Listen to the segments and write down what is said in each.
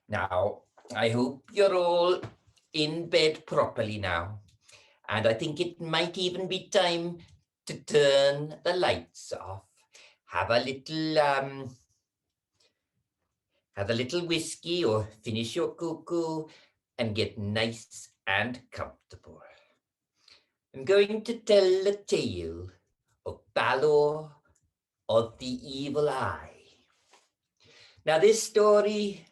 Now, I hope you're all in bed properly now, and I think it might even be time to turn the lights off. Have a little have a little whiskey or finish your cocoa and get nice and comfortable. I'm going to tell a tale of Balor of the Evil Eye. Now this story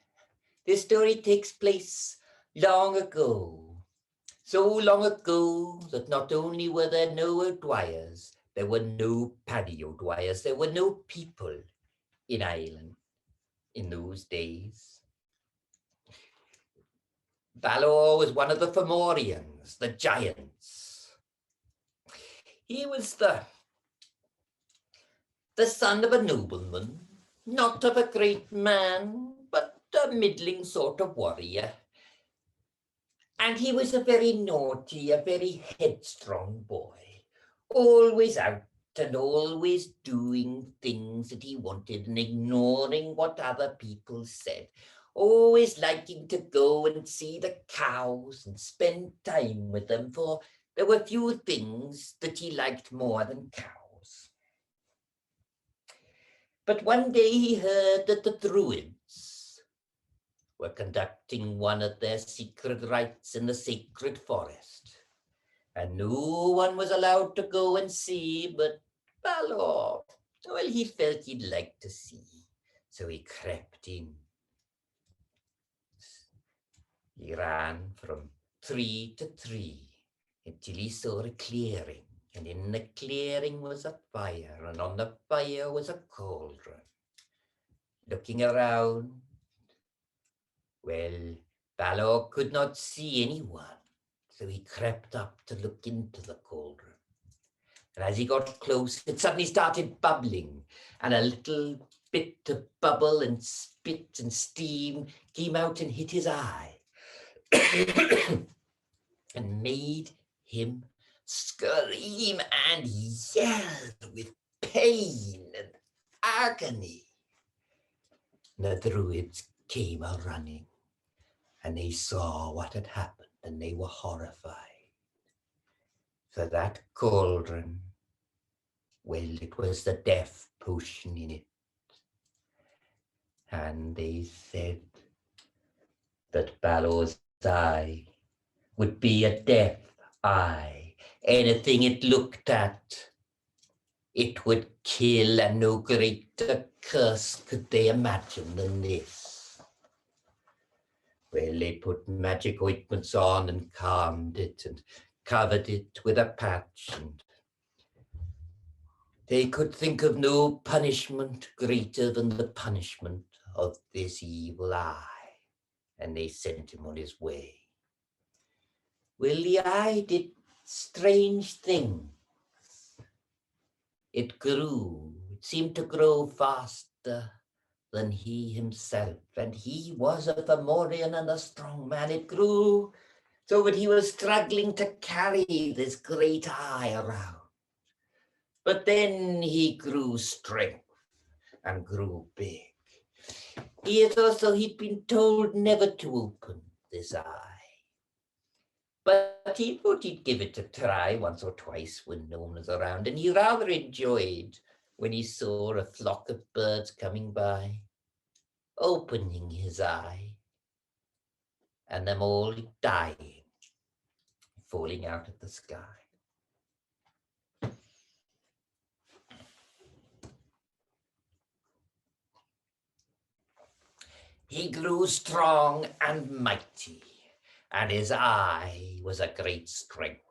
takes place long ago. So long ago that not only were there no O'Dwyers, there were no Paddy O'Dwyers, there were no people in Ireland in those days. Balor was one of the Fomorians, the giants. He was the son of a nobleman, not of a great man, but a middling sort of warrior. And he was a very naughty, a very headstrong boy, always out and always doing things that he wanted and ignoring what other people said, always liking to go and see the cows and spend time with them, for there were few things that he liked more than cows. But one day he heard that the Druids were conducting one of their secret rites in the sacred forest, and no one was allowed to go and see but Balor. Well, he felt he'd like to see, so he crept in. He ran from tree to tree until he saw a clearing, and in the clearing was a fire, and on the fire was a cauldron. Looking around, well, Balor could not see anyone, so he crept up to look into the cauldron. And as he got close, it suddenly started bubbling, and a little bit of bubble and spit and steam came out and hit his eye and made him scream and yell with pain and agony. The Druids came a running, and they saw what had happened, and they were horrified. For that cauldron, well, it was the death potion in it. And they said that Balor's eye would be a death eye. Anything it looked at, it would kill, and no greater curse could they imagine than this. Well, they put magic ointments on and calmed it and covered it with a patch, and they could think of no punishment greater than the punishment of this evil eye, and they sent him on his way. Well, the eye did strange things. It grew. It seemed to grow faster than he himself, and he was a Fomorian and a strong man. It grew so that he was struggling to carry this great eye around. But then he grew strength and grew big. Yet also he'd been told never to open this eye. But he thought he'd give it a try once or twice when no one was around, and he rather enjoyed when he saw a flock of birds coming by, opening his eye, and them all dying, falling out of the sky. He grew strong and mighty, and his eye was a great strength,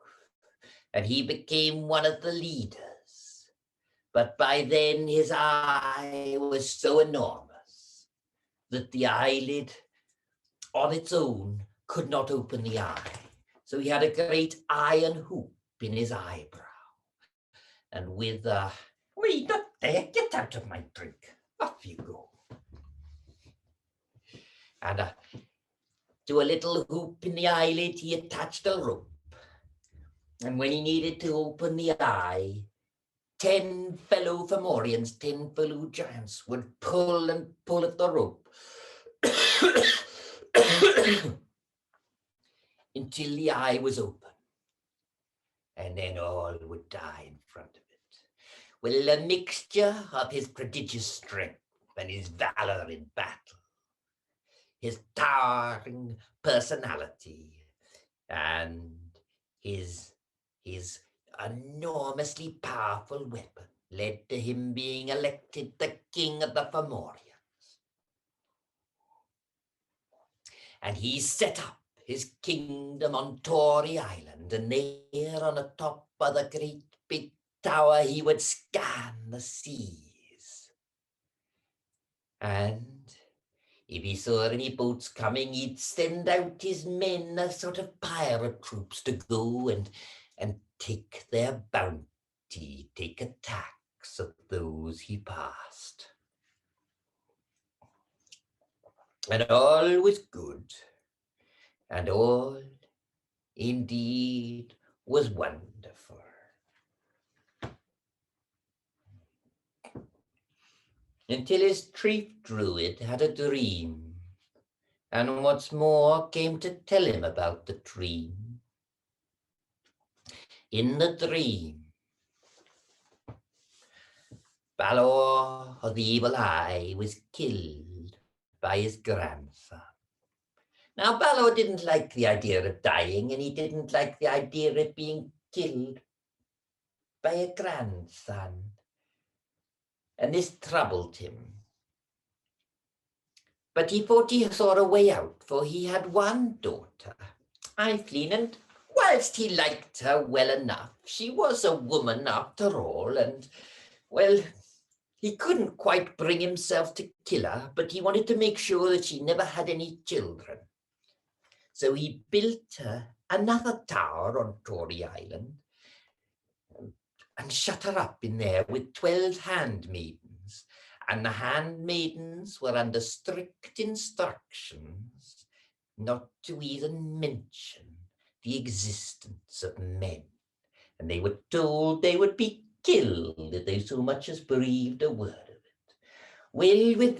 and he became one of the leaders. But by then his eye was so enormous that the eyelid on its own could not open the eye. So he had a great iron hoop in his eyebrow. And with wait, not there, get out of my drink. Off you go. And to a little hoop in the eyelid, he attached a rope. And when he needed to open the eye, 10 fellow Fomorians, 10 fellow giants would pull and pull at the rope. until the eye was open, and then all would die in front of it. Well, a mixture of his prodigious strength and his valor in battle, his towering personality, and his enormously powerful weapon led to him being elected the king of the Fomorians. And he set up his kingdom on Tory Island, and there on the top of the great big tower he would scan the seas. And if he saw any boats coming, he'd send out his men as sort of pirate troops to go and take their bounty, take a tax of those he passed. And all was good, and all indeed was wonderful. Until his chief druid had a dream, and what's more came to tell him about the dream. In the dream, Balor of the Evil Eye was killed by his grandson. Now, Balor didn't like the idea of dying, and he didn't like the idea of being killed by a grandson. And this troubled him. But he thought he saw a way out, for he had one daughter, Eileen, and whilst he liked her well enough, she was a woman after all, and, well, he couldn't quite bring himself to kill her, but he wanted to make sure that she never had any children. So he built her another tower on Tory Island and shut her up in there with 12 handmaidens. And the handmaidens were under strict instructions not to even mention the existence of men. And they were told they would be killed if they so much as breathed a word of it. Well, with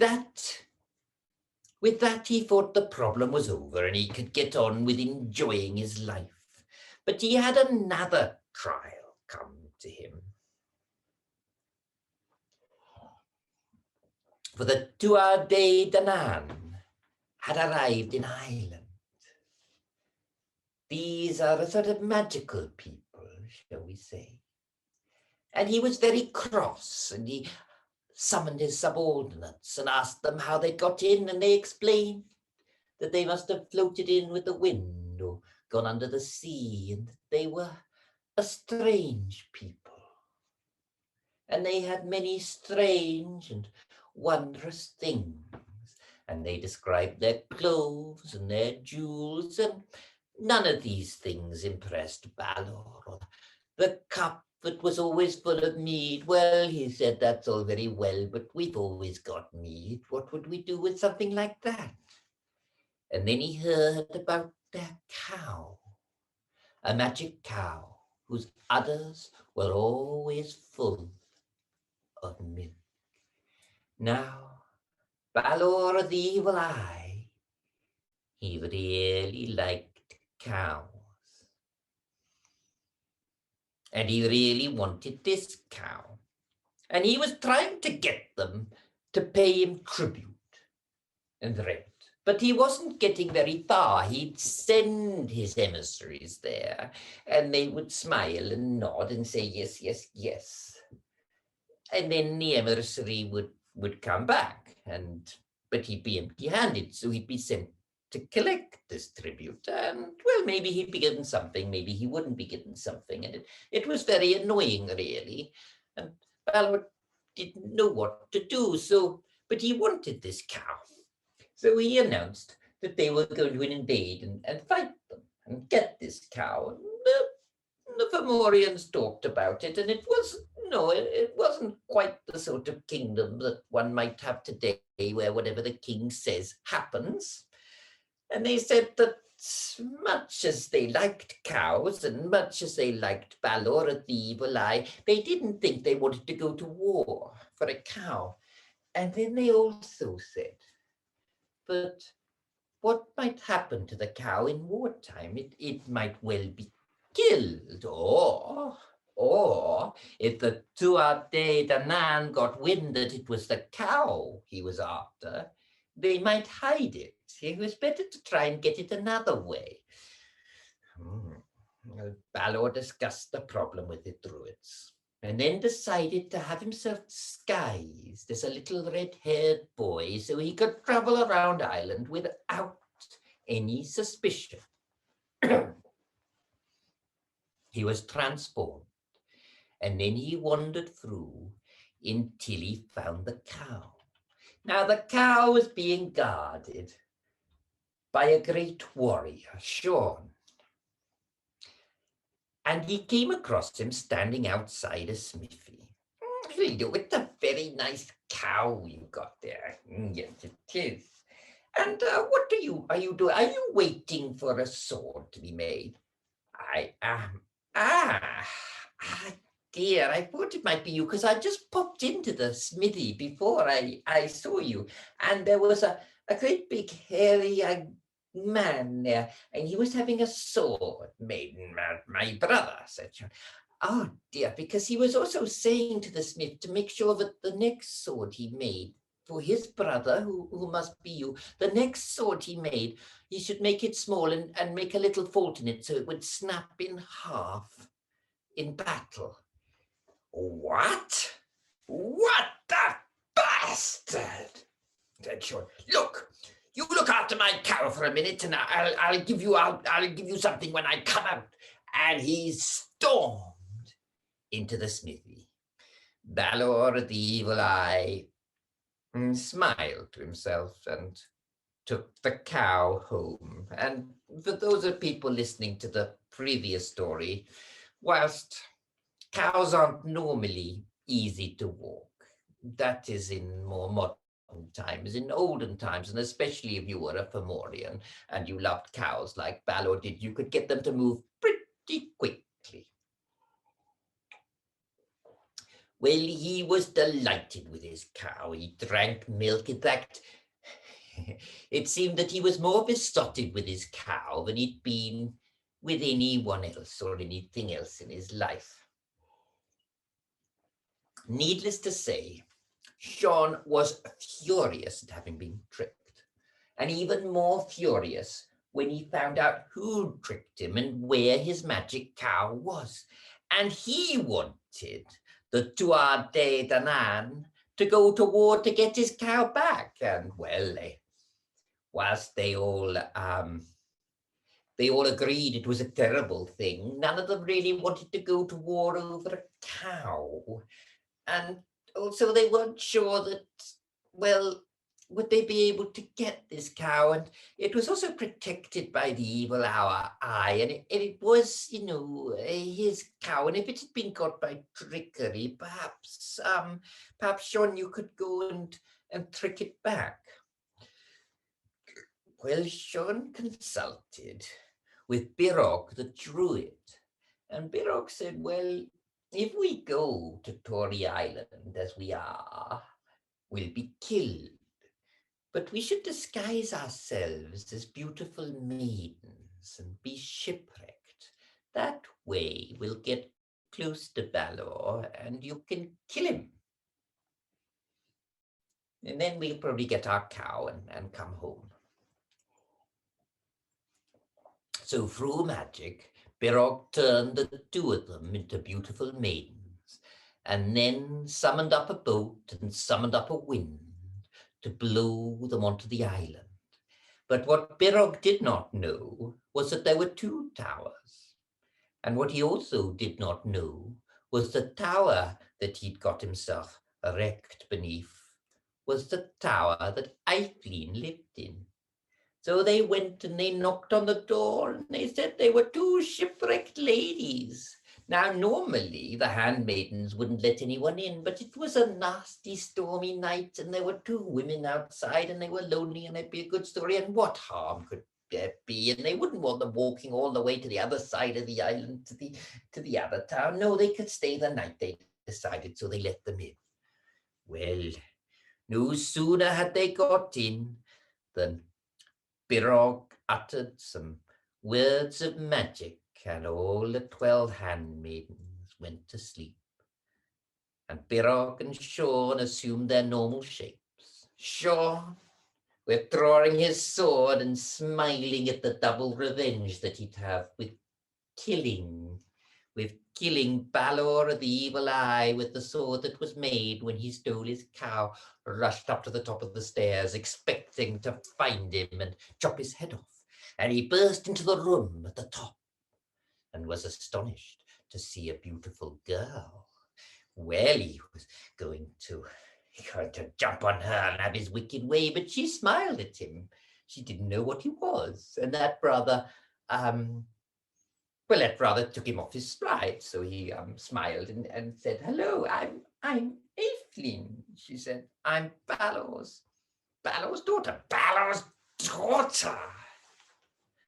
that, he thought the problem was over and he could get on with enjoying his life. But he had another trial come to him. For the Tuatha Dé Danann had arrived in Ireland. These are a sort of magical people, shall we say. And he was very cross, and he summoned his subordinates and asked them how they got in, and they explained that they must have floated in with the wind or gone under the sea, and they were a strange people. And they had many strange and wondrous things, and they described their clothes and their jewels, and none of these things impressed Balor. Or the cup that was always full of mead. Well, he said, that's all very well, but we've always got mead. What would we do with something like that? And then he heard about their cow, a magic cow whose udders were always full of milk. Now, Balor of the Evil Eye, he really liked cows. And he really wanted this cow. And he was trying to get them to pay him tribute and rent. But he wasn't getting very far. He'd send his emissaries there, and they would smile and nod and say, yes, yes, yes. And then the emissary would come back, but he'd be empty-handed, so he'd be sent to collect this tribute. And, well, maybe he'd be given something, maybe he wouldn't be given something. And it was very annoying, really. And Balor didn't know what to do, but he wanted this cow. So he announced that they were going to invade and fight them and get this cow. And the Fomorians talked about it, and it wasn't quite the sort of kingdom that one might have today, where whatever the king says happens. And they said that much as they liked cows and much as they liked Balor of the Evil Eye, they didn't think they wanted to go to war for a cow. And then they also said that what might happen to the cow in wartime? It might well be killed, or if the Tuatha Danann got wind that it was the cow he was after, they might hide it. It was better to try and get it another way. Well, Balor discussed the problem with the Druids, and then decided to have himself disguised as a little red-haired boy so he could travel around Ireland without any suspicion. He was transformed, and then he wandered through until he found the cow. Now the cow was being guarded by a great warrior, Sean. And he came across him standing outside a smithy. Hello, it's a very nice cow you got there. Yes, it is. And what are you doing? Are you waiting for a sword to be made? I am. Dear, I thought it might be you because I just popped into the smithy before I saw you. And there was a great big hairy man there, and he was having a sword made. My brother, said John. Oh dear, because he was also saying to the smith to make sure that the next sword he made for his brother, who must be you, the next sword he made, he should make it small and make a little fault in it so it would snap in half in battle. What? What the bastard? Said Sean. Look, you look after my cow for a minute, and I'll give you something when I come out. And he stormed into the smithy. Balor, the evil eye, smiled to himself and took the cow home. And for those of people listening to the previous story, whilst cows aren't normally easy to walk, that is in more modern times. In olden times, and especially if you were a Fomorian and you loved cows like Balor did, you could get them to move pretty quickly. Well, he was delighted with his cow. He drank milk. In fact, it seemed that he was more besotted with his cow than he'd been with anyone else or anything else in his life. Needless to say, Sean was furious at having been tricked, and even more furious when he found out who tricked him and where his magic cow was. And he wanted the Tuatha Danann to go to war to get his cow back. And well, whilst they all agreed it was a terrible thing, none of them really wanted to go to war over a cow. And also they weren't sure that, well, would they be able to get this cow? And it was also protected by the evil eye, and it was, his cow. And if it had been got by trickery, perhaps, Sean, you could go and trick it back. Well, Sean consulted with Birog the Druid, and Birog said, well, if we go to Tory Island as we are, we'll be killed. But we should disguise ourselves as beautiful maidens and be shipwrecked. That way we'll get close to Balor and you can kill him. And then we'll probably get our cow and come home. So through magic, Birog turned the two of them into beautiful maidens, and then summoned up a boat and summoned up a wind to blow them onto the island. But what Birog did not know was that there were two towers. And what he also did not know was the tower that he'd got himself wrecked beneath was the tower that Eileen lived in. So they went and they knocked on the door and they said they were two shipwrecked ladies. Now, normally the handmaidens wouldn't let anyone in, but it was a nasty, stormy night and there were two women outside and they were lonely and it'd be a good story. And what harm could there be? And they wouldn't want them walking all the way to the other side of the island to the other town. No, they could stay the night, they decided, so they let them in. Well, no sooner had they got in than Birog uttered some words of magic, and all the 12 handmaidens went to sleep. And Birog and Sean assumed their normal shapes. Sean, withdrawing his sword and smiling at the double revenge that he'd have with killing Balor, the evil eye, with the sword that was made when he stole his cow, rushed up to the top of the stairs, expecting to find him and chop his head off. And he burst into the room at the top and was astonished to see a beautiful girl. Well, he was going to jump on her and have his wicked way, but she smiled at him. She didn't know what he was, and that brother took him off his stride. So he smiled and said, "Hello, I'm Aethelyn." She said, "I'm Balor's daughter." "Balor's daughter,"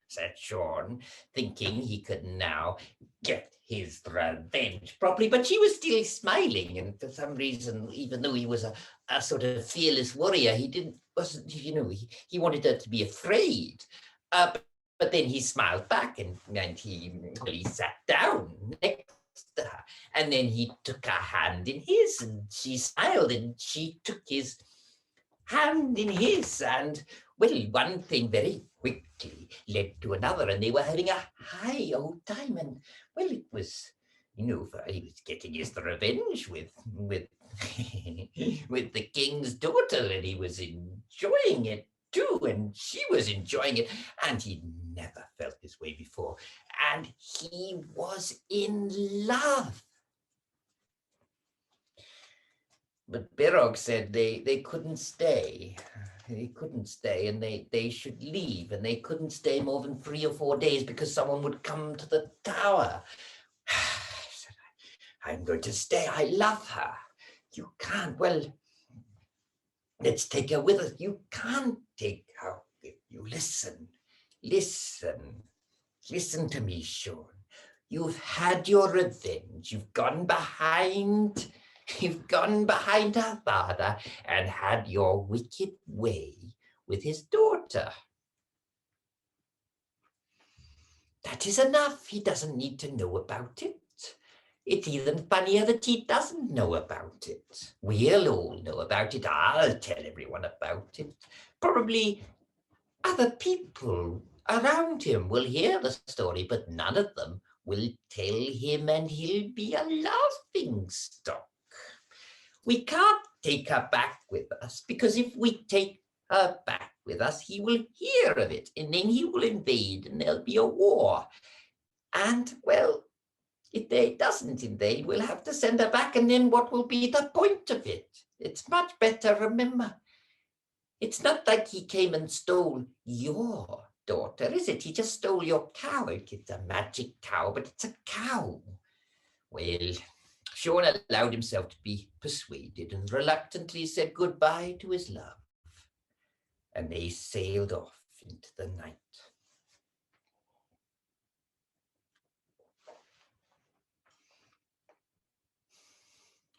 said Sean, thinking he could now get his revenge properly. But she was still smiling, and for some reason, even though he was a sort of fearless warrior, he wanted her to be afraid. But then he smiled back, and he sat down next to her, and then he took her hand in his, and she smiled, and she took his hand in his, and well, one thing very quickly led to another, and they were having a high old time, and well, it was, he was getting his revenge with with the king's daughter, and he was enjoying it too, and she was enjoying it, and he'd never felt this way before, and he was in love. But Birog said they couldn't stay. They couldn't stay, and they should leave, and they couldn't stay more than 3 or 4 days because someone would come to the tower. I said, "I'm going to stay. I love her." "You can't." "Well, let's take her with us." "You can't take her with you. Listen to me, Sean. You've had your revenge. You've gone behind her father and had your wicked way with his daughter. That is enough. He doesn't need to know about it. It's even funnier that he doesn't know about it. We'll all know about it. I'll tell everyone about it. Probably other people around him will hear the story, but none of them will tell him, and he'll be a laughing stock. We can't take her back with us, because if we take her back with us, he will hear of it, and then he will invade, and there'll be a war. And, well, if they doesn't invade, we'll have to send her back, and then what will be the point of it? It's much better, remember. It's not like he came and stole your daughter, is it? He just stole your cow. It's a magic cow, but it's a cow." Well, Sean allowed himself to be persuaded and reluctantly said goodbye to his love, and they sailed off into the night.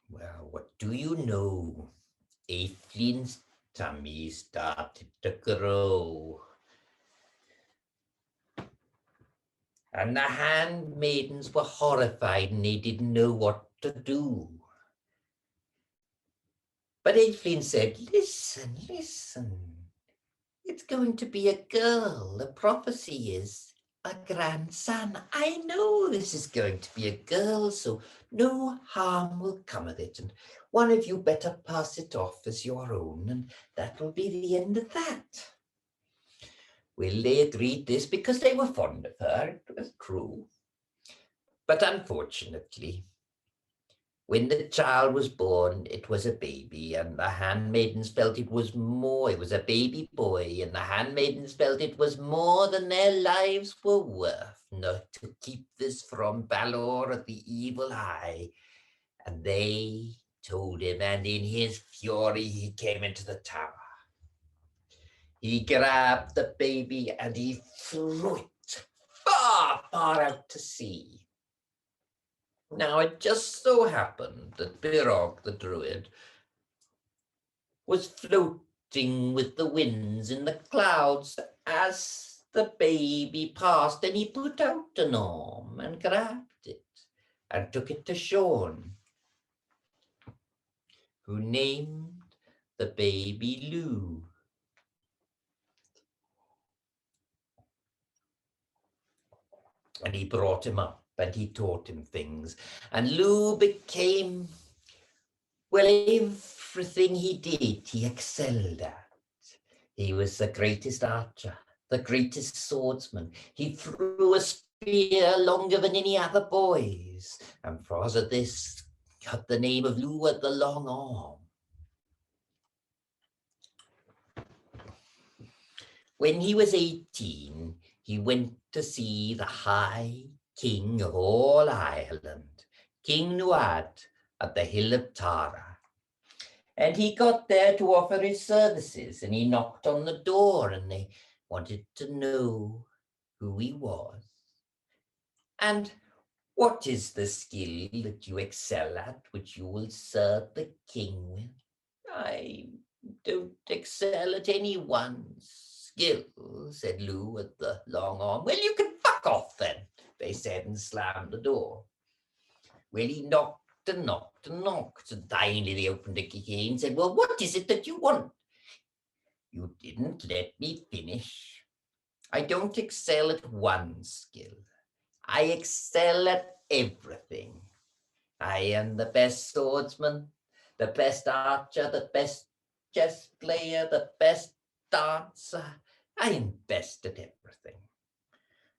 Well, what do you know? Aethelyn's tummy started to grow, and the handmaidens were horrified, and they didn't know what to do. But Aethelyn said, listen, it's going to be a girl. The prophecy is a grandson. I know this is going to be a girl, so no harm will come of it, and one of you better pass it off as your own, and that will be the end of that. Well, they agreed this because they were fond of her. It was true. But unfortunately, when the child was born, it was a baby, and the handmaidens felt it was a baby boy, and the handmaidens felt it was more than their lives were worth not to keep this from Balor, the evil eye. And they told him, and in his fury, he came into the tower. He grabbed the baby and he threw it far, far out to sea. Now, it just so happened that Birog the Druid was floating drifting with the winds in the clouds as the baby passed, and he put out an arm and grabbed it and took it to Sean, who named the baby Lugh. And he brought him up and he taught him things. And Lugh became, well, everything he did, he excelled at. He was the greatest archer, the greatest swordsman. He threw a spear longer than any other boys. And because of this, got the name of Lugh the Long Arm. When he was 18, he went to see the High King of all Ireland, King Nuad, at the hill of Tara. And he got there to offer his services, and he knocked on the door, and they wanted to know who he was. And what is the skill that you excel at, which you will serve the king with? I don't excel at anyone's skill, said Lugh at the Long Arm. Well, you can fuck off then, they said, and slammed the door. Well, he knocked and knocked and knocked, and finally they opened it again and said, well, what is it that you want? You didn't let me finish. I don't excel at one skill. I excel at everything. I am the best swordsman, the best archer, the best chess player, the best dancer. I am best at everything.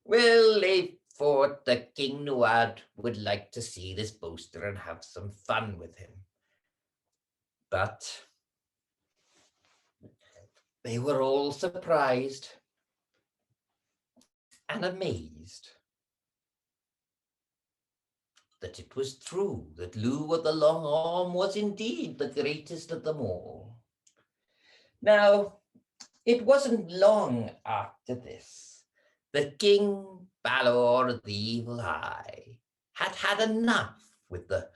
Well, they thought that King Nuad would like to see this boaster and have some fun with him. But they were all surprised and amazed that it was true that Lugh the Long Arm was indeed the greatest of them all. Now, it wasn't long after this that King Balor the Evil Eye had had enough with the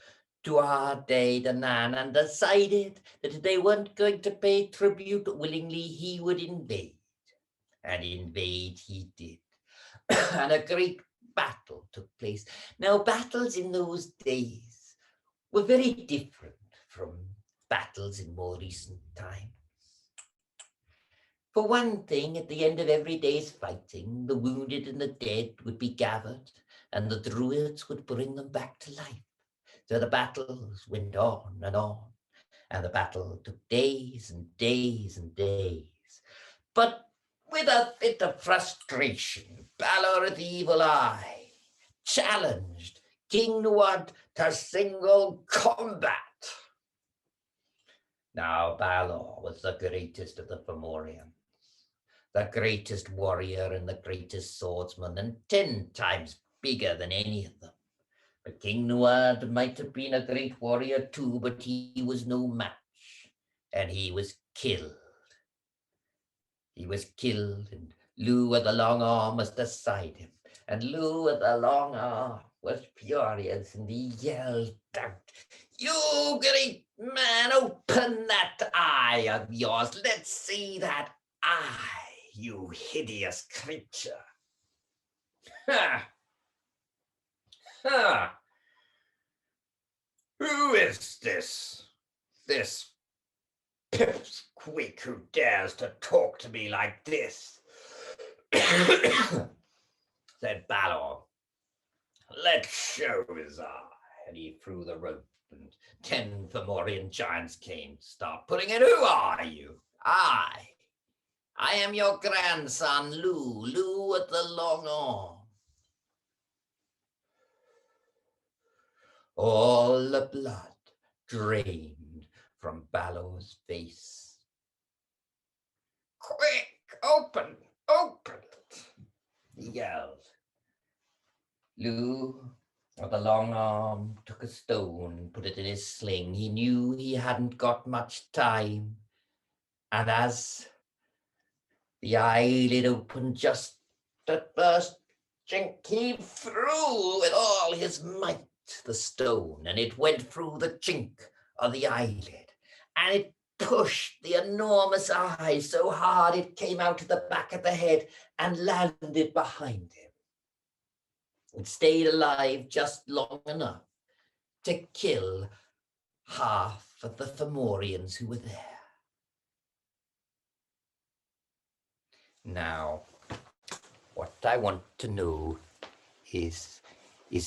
Tuatha De Danann and decided that if they weren't going to pay tribute willingly, he would invade. And invade he did. And a great battle took place. Now, battles in those days were very different from battles in more recent times. For one thing, at the end of every day's fighting, the wounded and the dead would be gathered, and the Druids would bring them back to life. So the battles went on, and the battle took days and days and days. But with a bit of frustration, Balor the Evil Eye challenged King Nuad to single combat. Now Balor was the greatest of the Fomorians, the greatest warrior and the greatest swordsman, and 10 times bigger than any of them. But King Nuad might have been a great warrior too, but he was no match, and he was killed. He was killed, and Lugh the Long Arm was beside him. And Lugh the Long Arm was furious, and he yelled out, "You great man, open that eye of yours. Let's see that eye, you hideous creature." Ha! Ha! Who is this pipsqueak who dares to talk to me like this? Said Balor. Let's show his eye. And he threw the rope, and 10 Fomorian giants came to start putting in. Who are you? I am your grandson, Lugh at the Long Arm. All the blood drained from Balor's face. Quick, open it, he yelled. Lugh of the Long Arm took a stone and put it in his sling. He knew he hadn't got much time. And as the eyelid opened just at first chink, he threw with all his might the stone, and it went through the chink of the eyelid, and it pushed the enormous eye so hard it came out of the back of the head and landed behind him. It stayed alive just long enough to kill half of the Fomorians who were there. Now, what I want to know is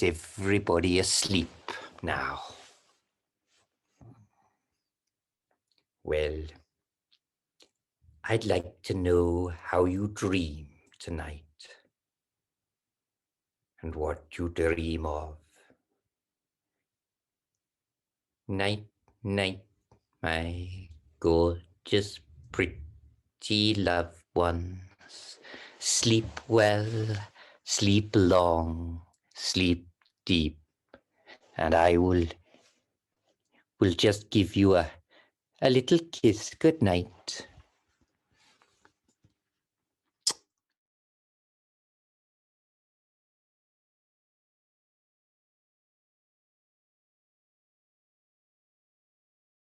everybody asleep now? Well, I'd like to know how you dream tonight and what you dream of. Night, night, my gorgeous, pretty loved ones. Sleep well, sleep long, sleep deep, and I will just give you a little kiss good night.